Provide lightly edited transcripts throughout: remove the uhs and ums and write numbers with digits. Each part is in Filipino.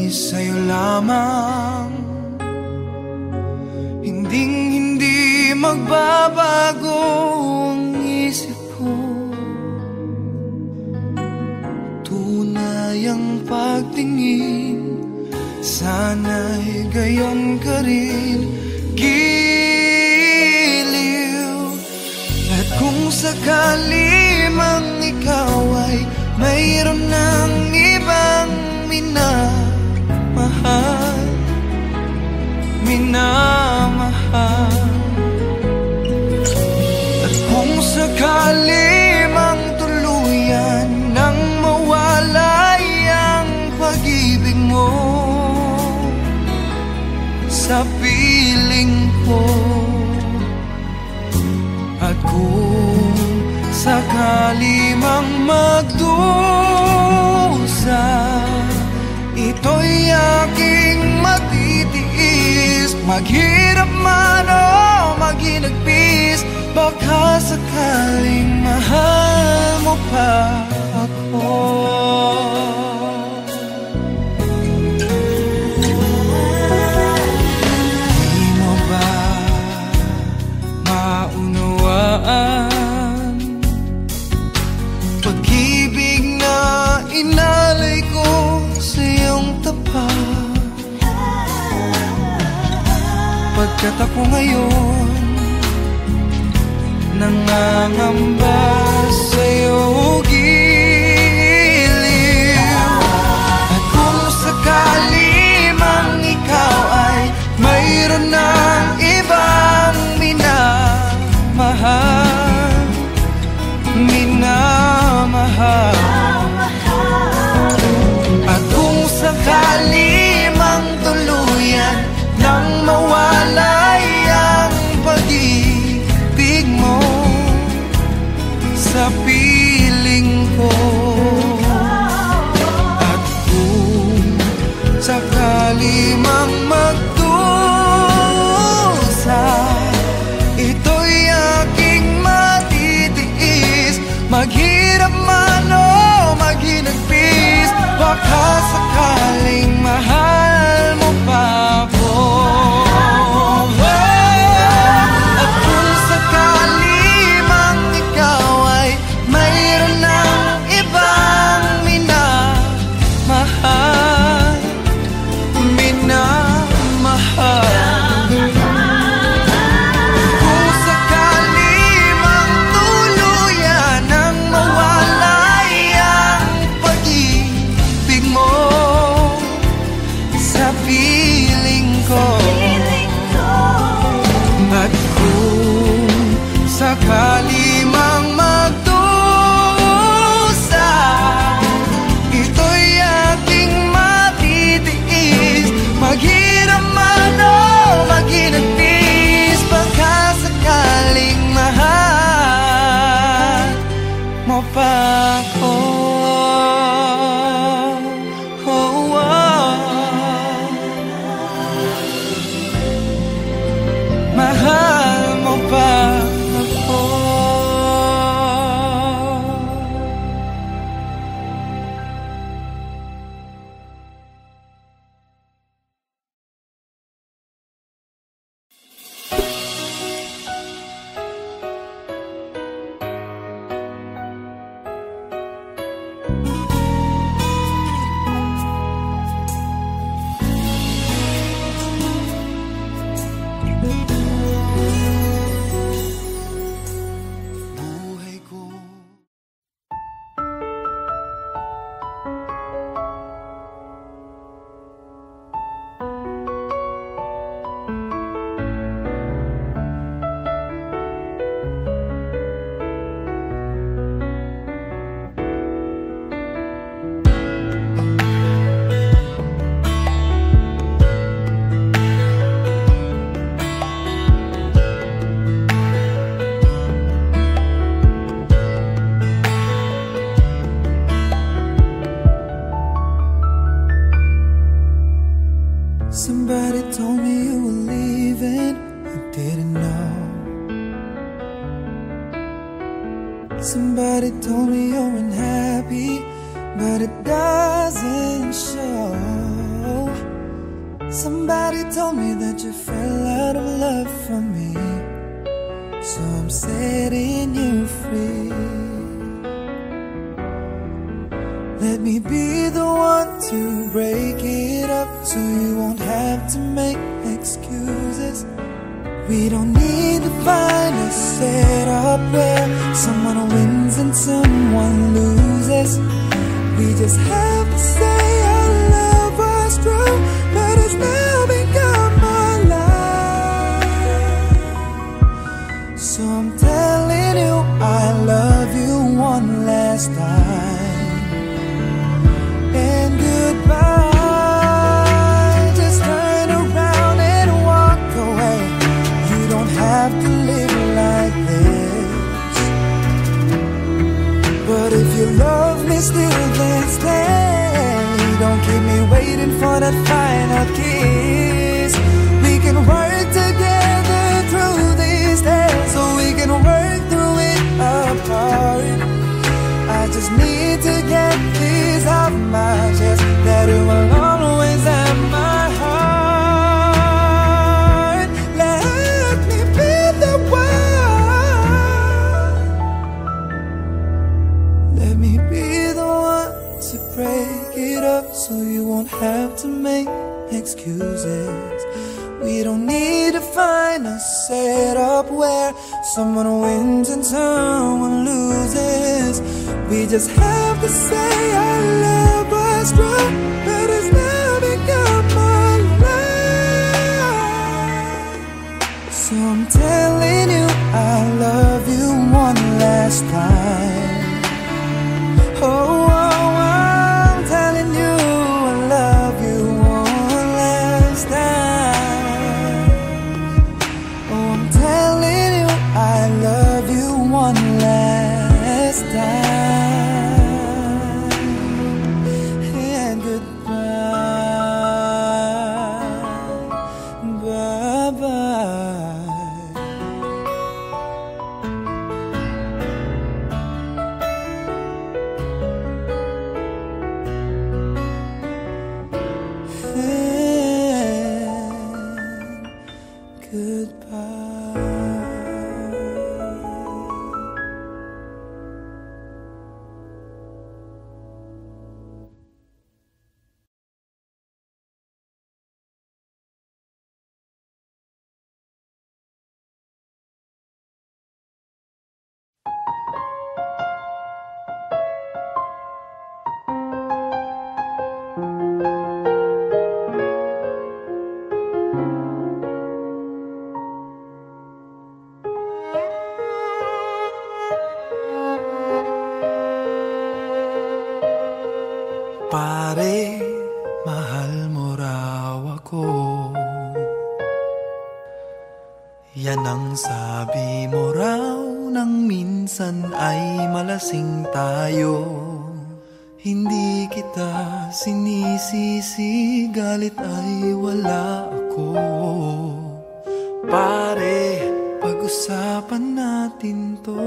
sa'yo lamang. Hindi magbabago ang isip ko. Tunay ang pagtingin, sana'y gayon ka rin, giliw. At kung sakali mang ikaw ay mayroon ng ibang minamahal, at kung sakali mang tuluyan nang mawalay ang pag-ibig mo sa piling ko, at kung sakali mang magdusa, ito'y aking matitiis. Maghirap man o maginagpis, baka sakaling mahal mo pa ako. Di mo ba maunawaan pag-ibig na inalay ko sa iyong tapat? Pagkat ako ngayon nangangamba sa'yo, giliw. At kung sakali mang ikaw ay mayroon ng ibang minamahal, at kung sakali mang tuluyan nang mawalay ang pag-ibig mo sa piling ko, at kung sakali mang magdusa, ito'y aking matitiis. Maghirap man o maginagpis, baka sakaling mahal mo pa ako. At kung sakali mang ikaw ay mayroon ng ibang minamahal, kung sakali mang tuluyan nang mawalay ang pag-ibig mo sa piling ko, at kung sakali mang magdusa, ito'y aking matitiis. Maghirap man o maginagpis, baka sakaling mahal mo pa ako. Mahal mo pa ako. Somebody told me you were leaving, I didn't know. Somebody told me you're unhappy, but it doesn't show. Somebody told me that you fell out of love for me, so I'm setting you free. Let me be the one to break it up, so you won't have to make excuses. We don't need to find a setup where someone wins and someone loses. We just have to say our love was true, but it's now become our life. So I'm telling you I love you one last time, and goodbye. Just turn around and walk away. You don't have to live like this. But if you love me still, then stay. Don't keep me waiting for that final kiss. We can work together through these days, so we can work through it apart. I just need to get this off my chest, that it will always have my heart. Let me be the one. Let me be the one to break it up, so you won't have to make excuses. We don't need to find a setup where someone wins and someone loses. We just have to say our love was true, but it's now become our life. So I'm telling you I love you one last time. Oh, I'm telling you I love you one last time. Oh, I'm telling you I love you one last time. And goodbye, bye-bye. Pare, mahal mo raw ako. Yan ang sabi mo raw nang minsan ay malasing tayo. Hindi kita sinisisi, galit ay wala ako. Pare, pag-usapan natin to.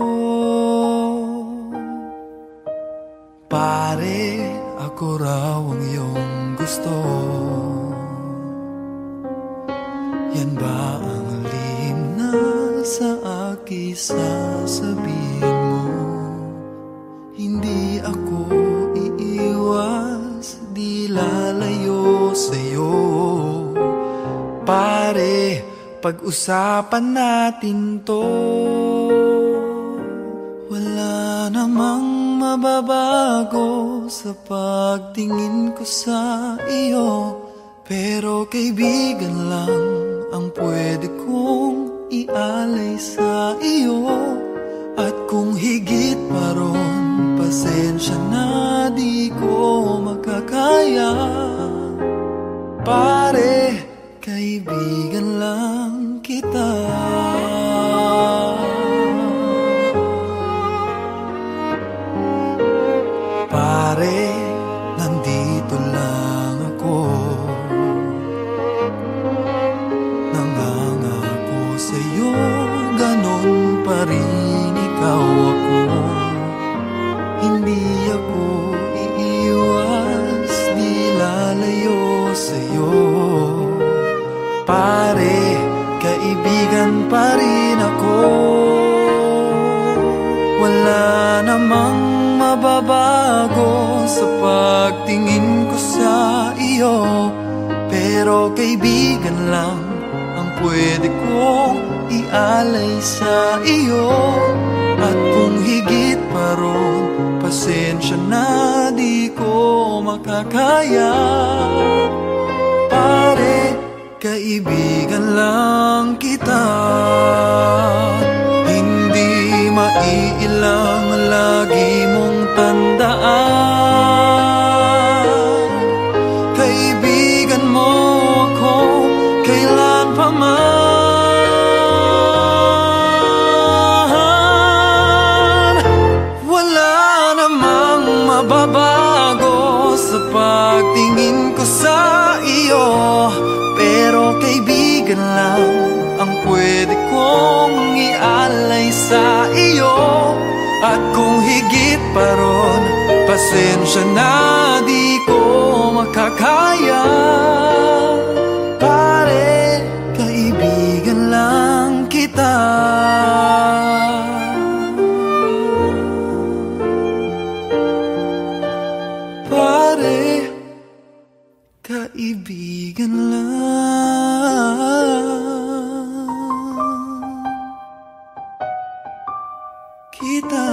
Pare, ako raw ang iyong gusto. Yan ba ang lihim na sa akin sasabihin mo? Hindi ako iiwas, di lalayo sa'yo. Pare, pag-usapan natin to. Wala namang mababago sa pagtingin ko sa iyo, pero kaibigan lang ang pwede kong ialay sa iyo. At kung higit pa ron, pasensya na di ko makakaya. Pare, kaibigan lang kita. Pare, nandito lang ako. Nangangako sa'yo, ganon pa rin ikaw ako. Hindi ako iiwas, di lalayo sa'yo. pare, kaibigan pa rin ako. Wala namang mababago sa pagtingin ko sa iyo, pero kaibigan lang ang pwede kong ialay sa iyo. At kung higit pa ron, pasensya na di ko makakaya. Pare, kaibigan lang kita, hindi maiilang lagi mong tandaan. Kaibigan mo ako kailan pa man. Wala namang mababago sa pagtingin ko sa iyo, pero kaibigan lang ang pwede kong ialay sa iyo. At kung higit pa ron, pasensya na di ko makakaya. Pare, kaibigan lang kita. Pare, kaibigan lang kita.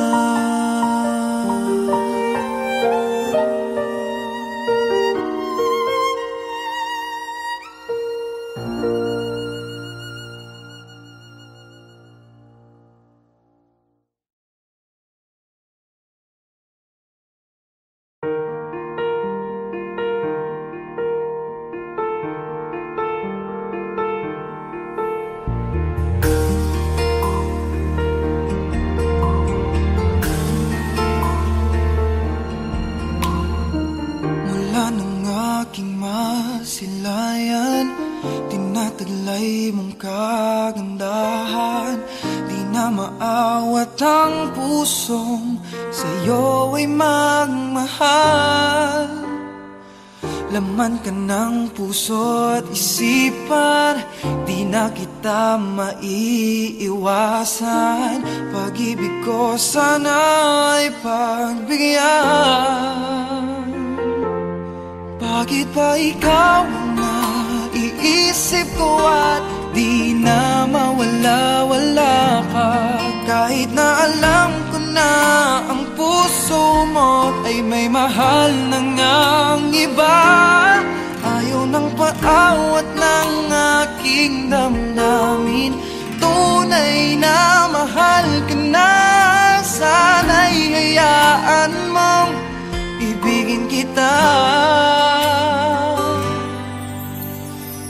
Masilayan, tinataglay mong kagandahan. Di na maawat ang pusong sa'yo ay magmahal. Laman ka ng puso at isipan, di na kita maiiwasan. Pag-ibig ko sana ay pagbigyan. Bakit ba ikaw ang naiisip ko at di na mawala-wala ka? Kahit na alam ko na ang puso mo ay may mahal na ngang iba. Ayaw ng paawat ng aking damdamin, tunay na mahal ka na. Sana'y hayaan mong ibigin kita.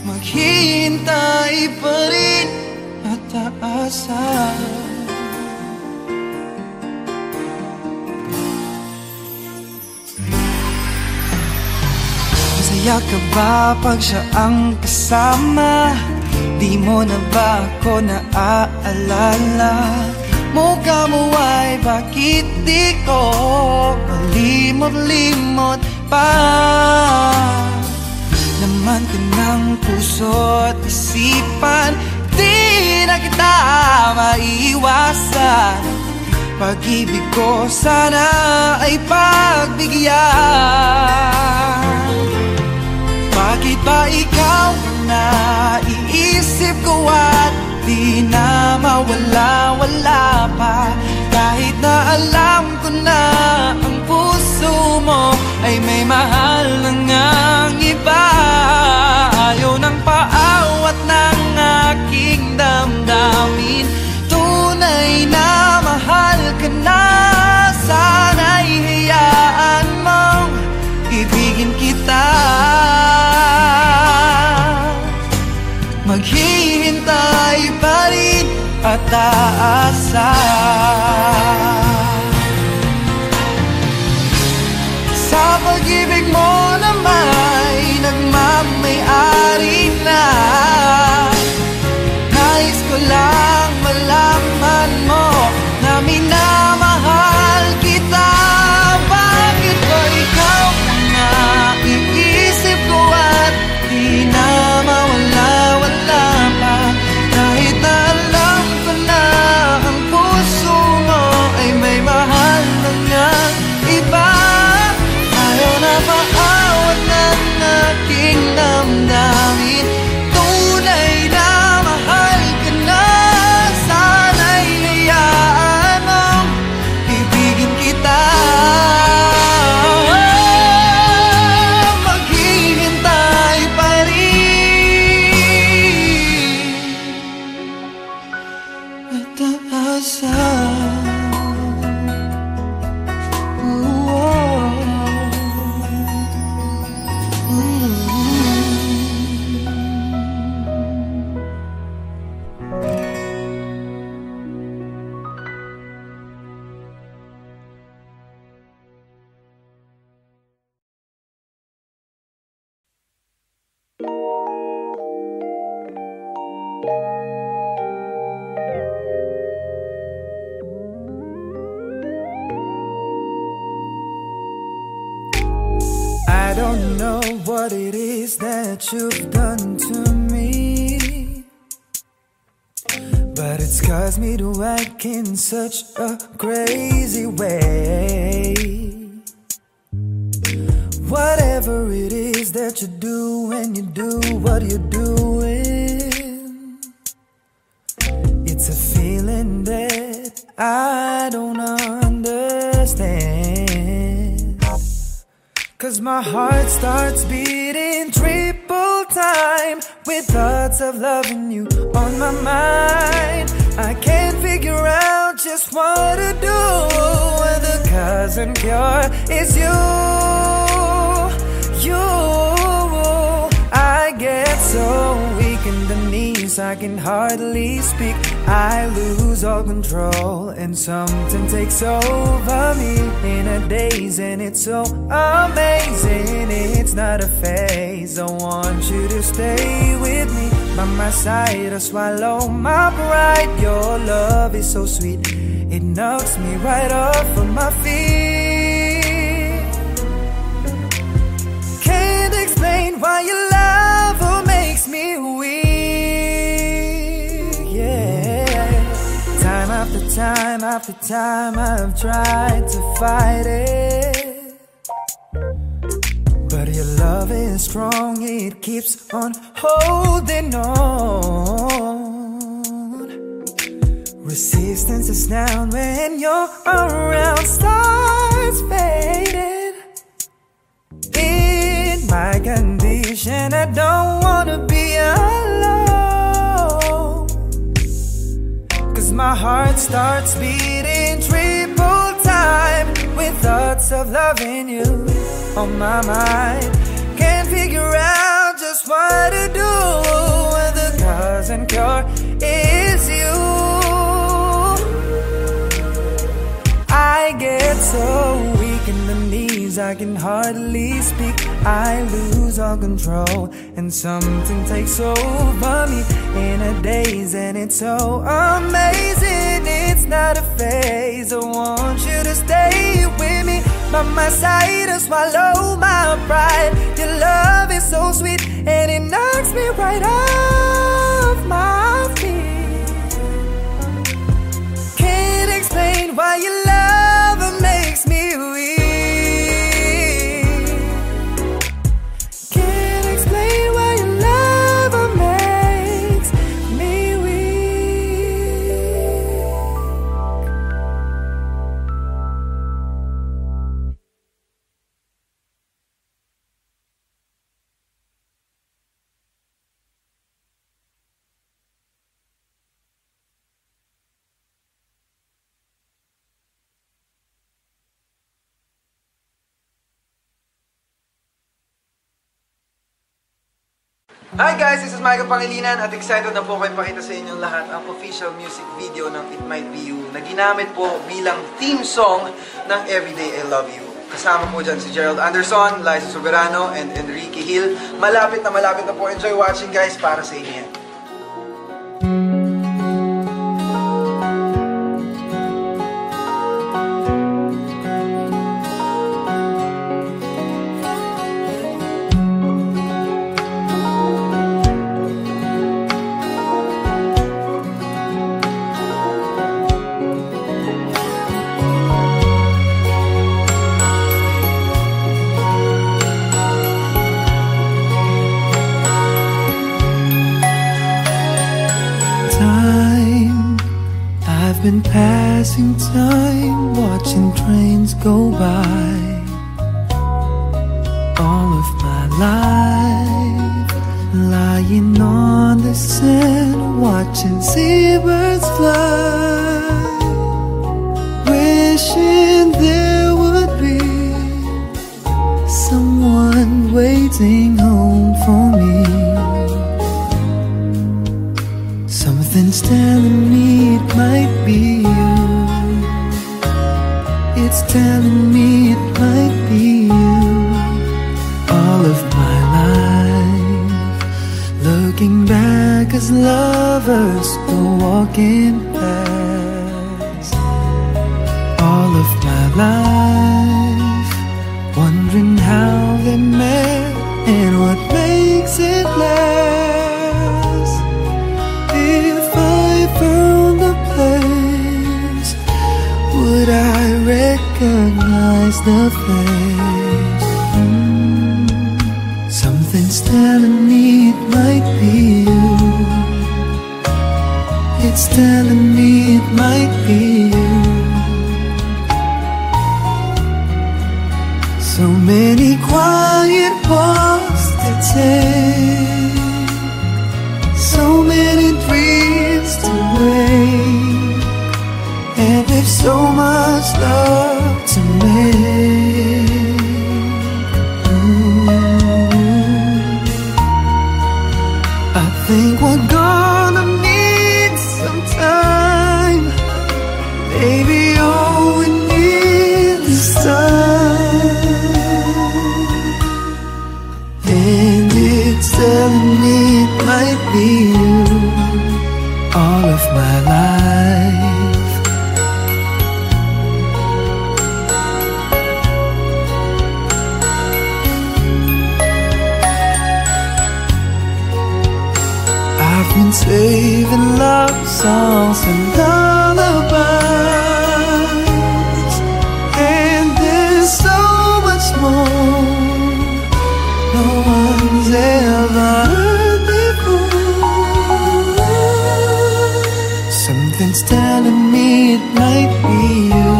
Maghihintay pa rin at aasa. Masaya ka ba pag siya ang kasama? Di mo na ba ako naaalala? Mukha mo ay bakit di ko malimot-limot pa? Laman ka ng puso at isipan, di na kita maiiwasan. Pag-ibig ko sana ay pagbigyan. Bakit ba ikaw ang naiisip ko at di na mawala-wala pa? Kahit na alam ko na ang puso mo ay may mahal na ngang iba. Ayaw ng paawat ng aking damdamin, tunay na mahal ka na. Sana'y hayaan mong ibigin kita. Maghihintay pa rin at aasa. Sa pag-ibig mo na may nagmamay-ari na, nais ko lang malaman mo na minamahal kita. Bakit ba ikaw ang naiisip ko at di na mawala-wala? don't know what it is that you've done to me, but it's caused me to act in such a crazy way. Whatever it is that you do when you do what you're doing, it's a feeling that I don't understand. 'Cause my heart starts beating triple time with thoughts of loving you on my mind. I can't figure out just what to do when the cause and cure is you. I get so weak in the knees, I can hardly speak. I lose all control and something takes over me in a daze, and it's so amazing. It's not a phase. I want you to stay with me by my side or swallow my pride. Your love is so sweet, it knocks me right off of my feet. Can't explain why your love makes me weak, yeah. Time after time after time I've tried to fight it, but your love is strong, it keeps on holding on. Resistance is down when you're around, starts fading. In my condition, I don't wanna be alone, 'cause my heart starts beating triple time with thoughts of loving you on my mind. Can't figure out just what to do when the cause and cure is you. I get so weak in the knees, I can hardly speak. I lose all control and something takes over me in a daze, and it's so amazing. It's not a phase. I want you to stay with me by my side or swallow my pride. Your love is so sweet and it knocks me right off my feet. Can't explain why your love makes me weak. Can't explain why your love makes me weak. Hi guys, this is Michael Pangilinan at excited na po kayo pakita sa inyong lahat ang official music video ng It Might Be You na ginamit po bilang theme song ng Everyday I Love You. Kasama po dyan si Gerald Anderson, Liza Soberano, and Enrique Hill. Malapit na po. Enjoy watching guys, para sa inyo yan. I've been passing time, watching trains go by. All of my life, lying on the sand, watching seabirds fly, wishing there would be someone waiting home for me. Something's telling me it might be you. It's telling me it might be you. All of my life, looking back as lovers go walking past. All of my life, wondering how they met I recognize the face. Something's telling me it might be you. It's telling me it might be you. So many quiet walks to take, so many dreams to break, and there's so much love to make. I think we're gonna need some time, baby. All we need is time, and it's telling me it might be you. All of my life, I've been saving love songs and lullabies, and there's so much more no one's ever heard before. Something's telling me it might be you.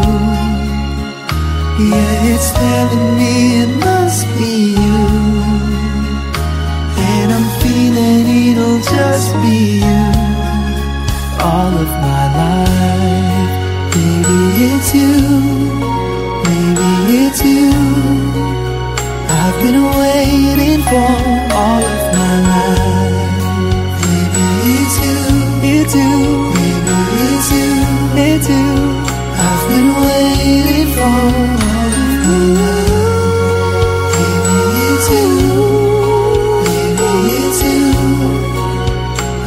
Yeah, it's telling me it must be you. And I'm feeling it'll just be you. All of my life, baby, it's you. Maybe it's you I've been waiting for all of my life. Maybe it's you, it's you. Maybe it's you, it's you I've been waiting for all of my life. Maybe it's you, maybe it's you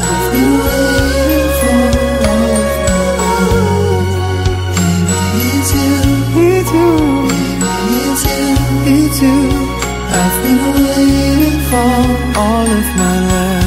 I've been waiting for all of my life. Maybe it's you, it's you. Maybe it's you, it's you I've been waiting for all of my life.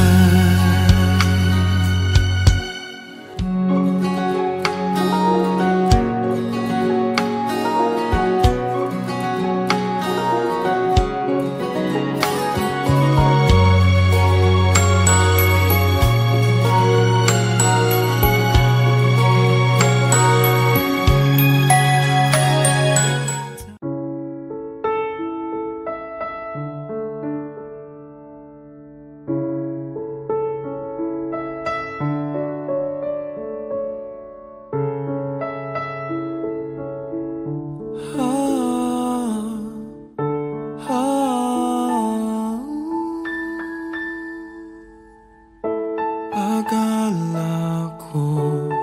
Akala ko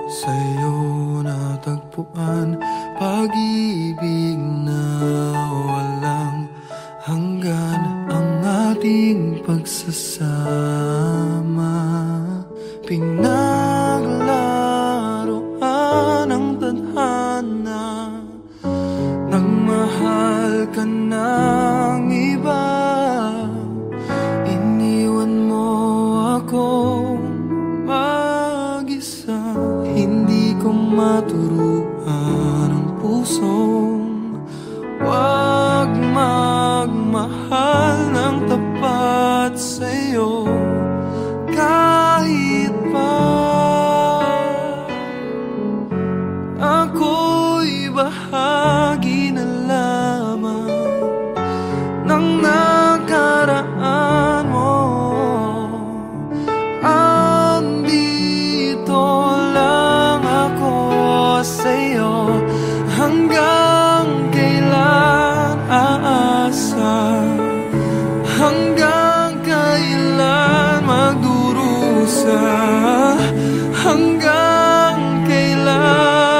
sa'yo natagpuan pag-ibig na walang hanggan, ang ating pagsasama. Pinaglaruan ang tadhana, nagmahal ka ng iba. Iniwan mo ako mag-isa, hindi ko maturuan ang pusong wag magmahal ng tapat sa'yo. Kahit pa ako'y bahagi na lamang ng nakaraan mo, andito lang ako sa'yo. Hanggang kailan aasa, hanggang kailan magdurusa, hanggang kailan,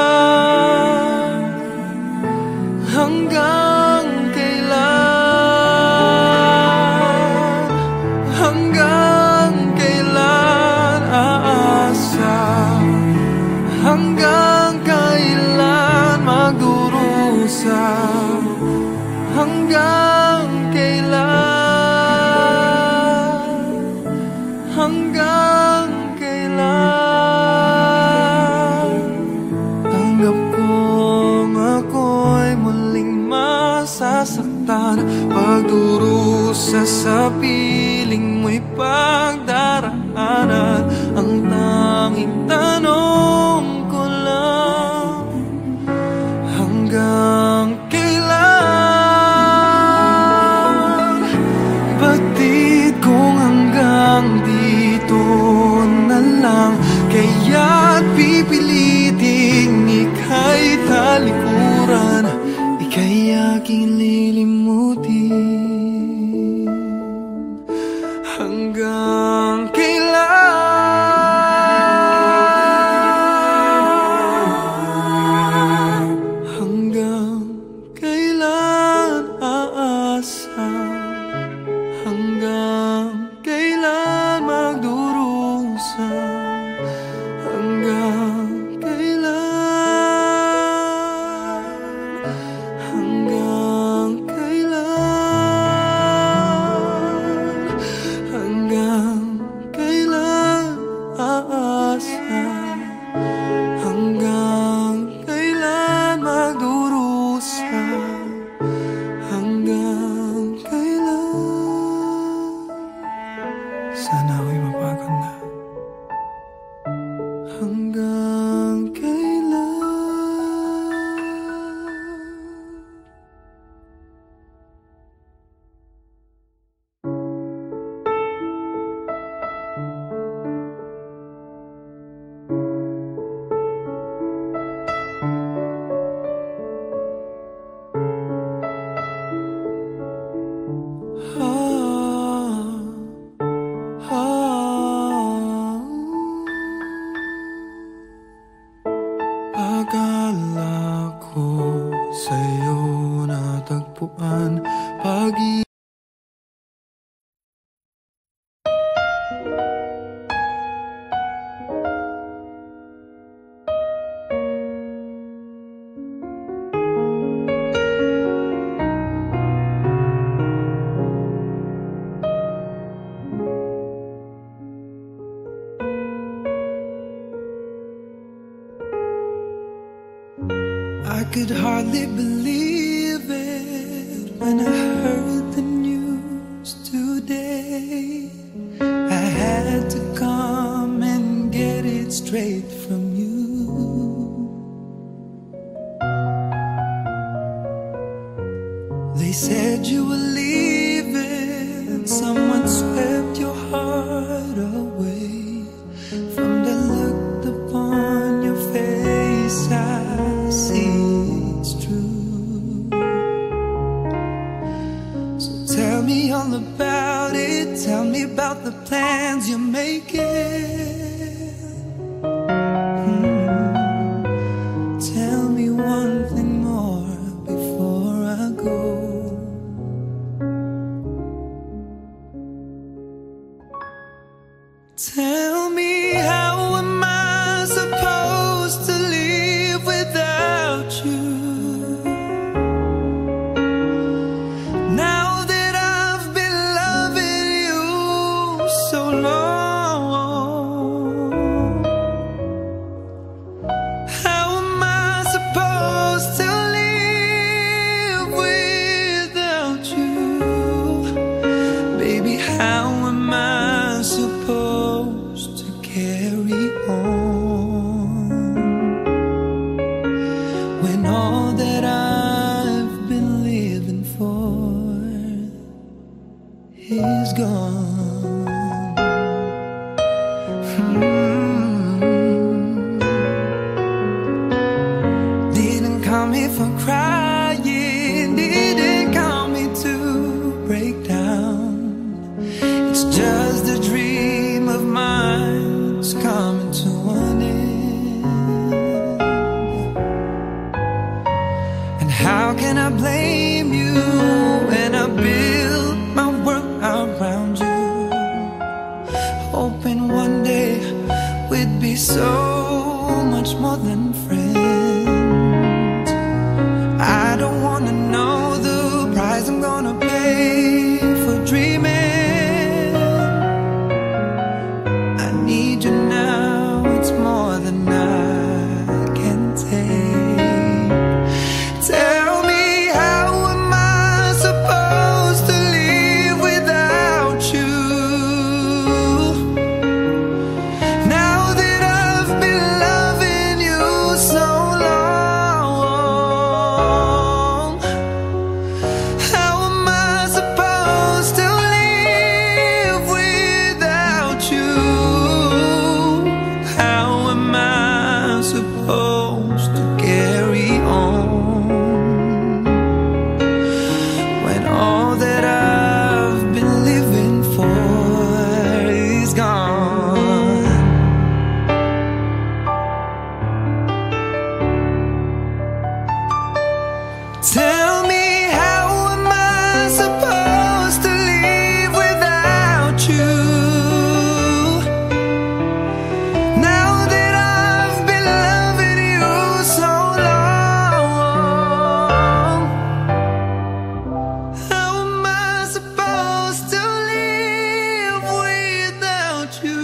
hanggang kailan, hanggang kailan aasa, hanggang kailan magdurusa, hanggang kailan, hanggang kailan. Tanggap ko ang nasasaktan, pagdurusa sa piling mo'y pagdaraanan. Ang tanging tanong ko lang, hanggang kailan? Batid kong hanggang dito na lang, kaya't pipiliting ika'y talikuran, ika'y aking lilimutin. Hanggang kailan? Hanggang kailan aasa? Hanggang kailan magdurusa? Hanggang kailan? Hanggang kailan? Hanggang kailan aasa? Hanggang kailan magdurusa? Hanggang kailan? Sana ako'y mapagod na. Hanggang kailan? Akala ko sa'yo natagpuan pag-ibig. I could hardly believe it when I heard the news today. I had to come and get it straight from you. They said you were leaving, someone swept your heart away. From the look upon your face, I see it's true. So tell me all about it. Tell me about the plans you're making. Tell me one thing more before I go. Tell me, how am I supposed to live without you? Now that I've been loving you so long, how am I supposed to live without you? Baby, how am I supposed to carry on when all that I've been living for is gone? Didn't come here for crying, didn't come here to break down. It's just a dream of mine, it's coming to an end. And how can I blame you when I build my world around you, hoping one day we'd be so much more than friends. I don't wanna know the price I'm gonna pay for dreaming. I need you now, it's more than I can take. Tell me, how am I Tell me, how am I supposed to live without you? Now that I've been loving you so long, how am I supposed to live without you?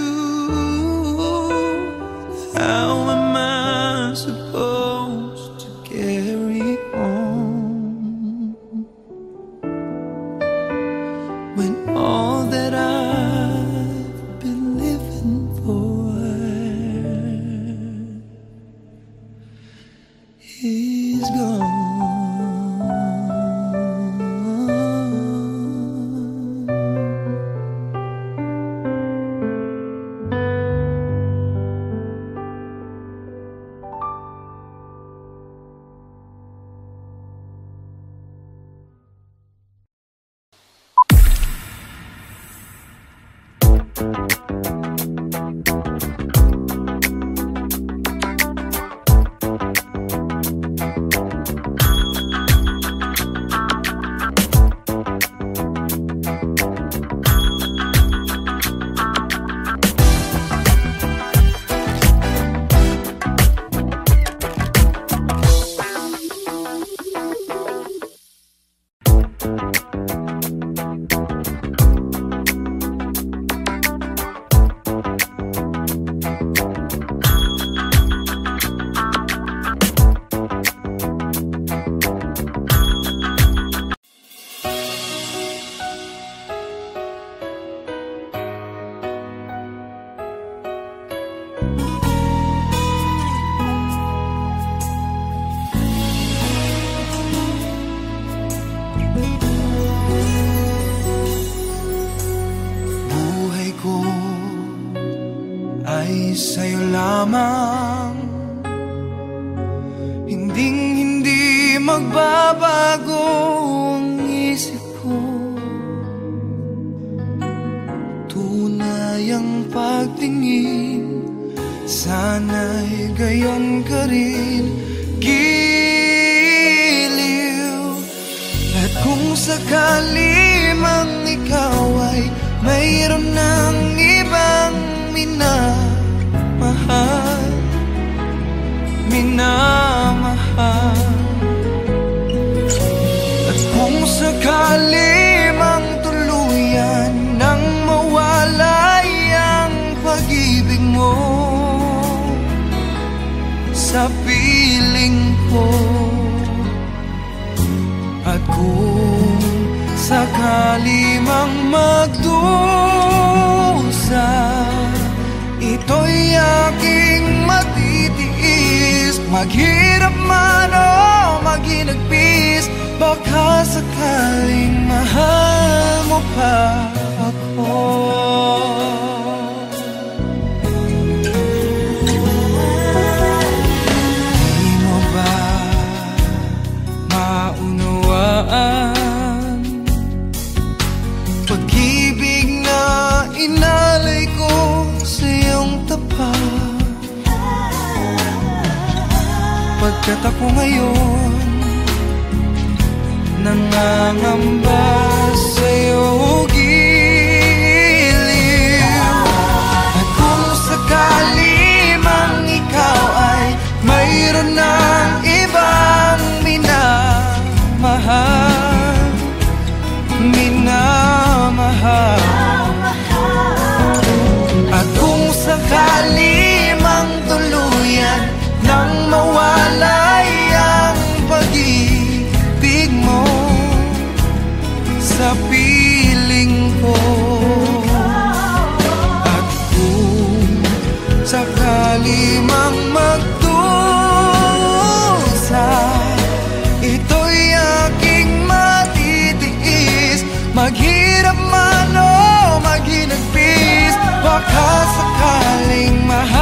How am I supposed to carry on when all that I've been living for is gone? Buhay ko ay sa'yo lamang, hindi magbabago ang isip ko. Tunay ang pagtingin, sana'y gayon ka rin, giliw. At kung sakali mang ikaw ay mayroon ng ibang minamahal, at kung sakali mang tuluyan nang mawalay ang pag-ibig mo sa piling ko, at kung sakali mang magdusa, ito'y aking matitiis. Maghirap man o maghinagpis, baka sakaling mahal mo pa ako. Di mo ba maunawaan pag-ibig na inalay ko sa iyong tapat? Pagkat ako ngayon nangangamba sa'yo, giliw. At kung sakali mang ikaw ay mayroon ng ibang minamahal, at kung sakali mang tuluyan nang mawalay ang pag-ibig mo sa piling ko, at kung sakali mang magdusa, ito'y aking matitiis. Maghirap man o maghinagpis, baka sakaling mahal